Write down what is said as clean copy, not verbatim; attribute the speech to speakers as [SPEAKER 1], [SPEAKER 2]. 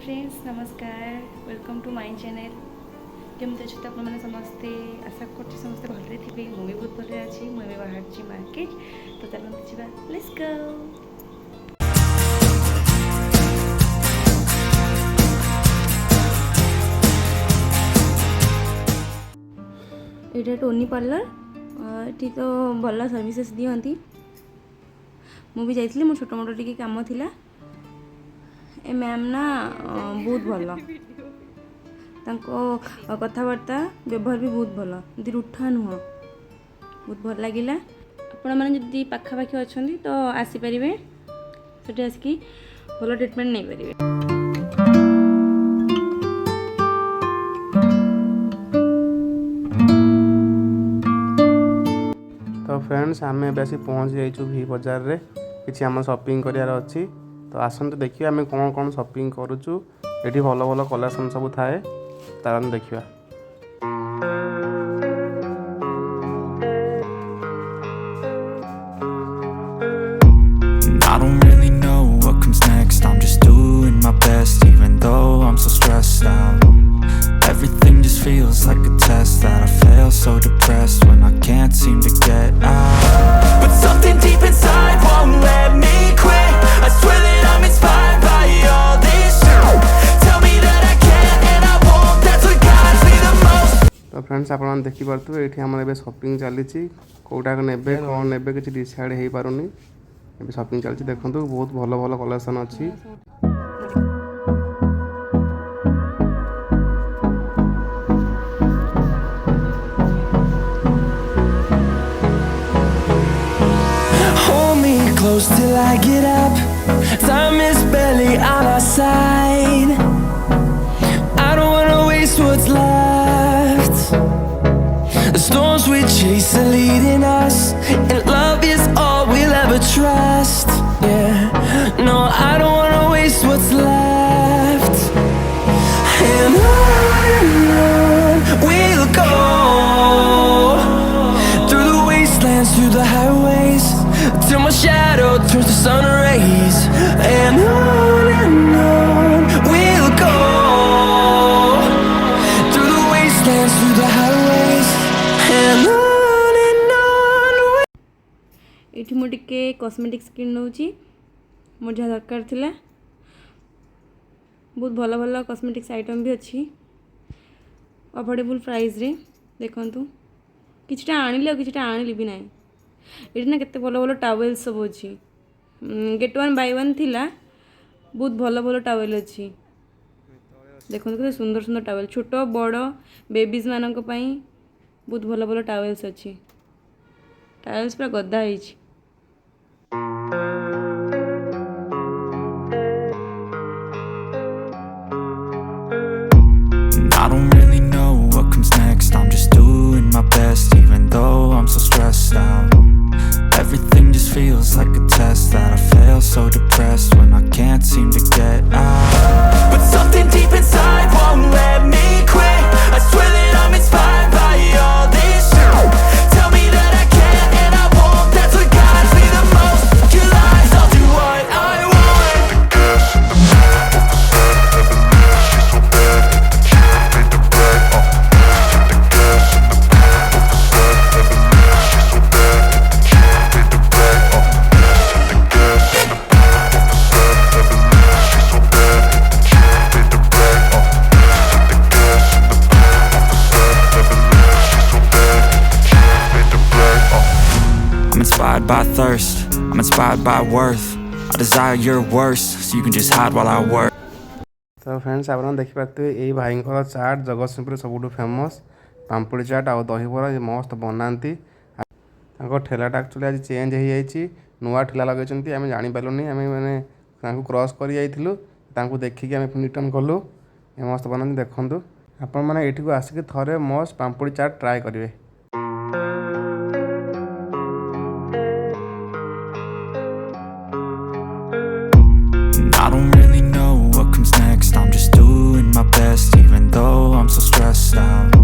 [SPEAKER 1] Friends नमस्कार welcome to my channel केमती अच्छे आपने समस्ते आशा कर समस्ते भलरे थे मुझे बहुत भल अच्छी मुझे बाहर मार्केट तो चलते जा लेट्स गो। यहाँ टोनी पार्लर ये तो भल सर्विसेस दिखती मुझे जाइए मो छोट मोट टी कम थी ए मैम ना बहुत भल कथबार्ता व्यवहार भी बहुत भल यदि रूठा नुह बहुत भल लगे आपण मैंने पाखापाखि अच्छा तो आसीपर से आसिक भल ट्रिटमेंट नहीं पारे।
[SPEAKER 2] तो फ्रेंड्स आम एस पहुँच जाइए भी बजार रे किसी आम शॉपिंग करार अच्छी तो आसतु देखिए आम कौन कौन शॉपिंग करुचु ये भल भल कलेक्शन सब थाए तार देखिए।
[SPEAKER 3] I don't really know what comes next. I'm just doing my best even though I'm so stressed out. Everything just feels like a test that I fail, so depressed when I can't seem to get out. But something deep inside won't let me quit. I swear that I'm inspired by all this shit. Tell me that I can and I won't. That's what guides me the most.
[SPEAKER 2] तो friends आप देखिपे ये आम ए shopping चली कौटा ने कौन ने किसी decide हो पारुनी ए शॉपिंग चलती देखो बहुत भल भल कलेक्शन अच्छी।
[SPEAKER 3] Close till I get up. Time is barely on our side. I don't wanna waste what's left. The storms we chase are leading us, and love is all we'll ever trust. Yeah, no, I don't wanna waste what's left. And on we'll go, through the wastelands, through the highways, till my shadow turns to sun rays. And on we'll go, through the wastelands, through the highways, and on
[SPEAKER 1] ये मुझे cosmetics किन नौची मोर जहाँ दरकार थिला बहुत भल भल cosmetics item भी अच्छी अफोर्डेबल प्राइस रे देखंतु किछटा आनिले और किछटा आनिली भी नहीं ये ना केते भल भल टावेल सब अच्छी गेट वन बाय वन थिला बहुत भल भल टावेल अच्छी देखो केते सुंदर सुंदर टावेल छोट बड़ बेबीज मानक पई बहुत भल भल टावेल्स अच्छी टावेल्स पूरा गद्दा है।
[SPEAKER 3] I don't really know what comes next. I'm just doing my best even though I'm so stressed out. Everything just feels like a test that I fail, so depressed when I can't seem to get out. But something deep inside won't let me quit. I swear that I'm inspired by all this shit. Tell me that I can and I won't. That's what guides me the most. Your lies, I'll do what I want. Inspired by thirst, I'm inspired by worth. I desire your worst, so you can just hide while I work.
[SPEAKER 2] तो friends आप देखिपे ये भाई चाट जगतसिंहपुर सब famous पाम्पुड़ी चाट आ दहीबरा मस्त बनाती ठेलाटा actually आज change हो जाए नुआ ठेला लगे आम जापारूनी आम मैंने क्रॉस कर देखिकी आम रिटर्न कलु मस्त बनाती देखूँ आपण मैंने ये आसिक थे मस्त पाम्पुड़ी चाट ट्राए करेंगे।
[SPEAKER 3] I don't really know what comes next. I'm just doing my best even though I'm so stressed out.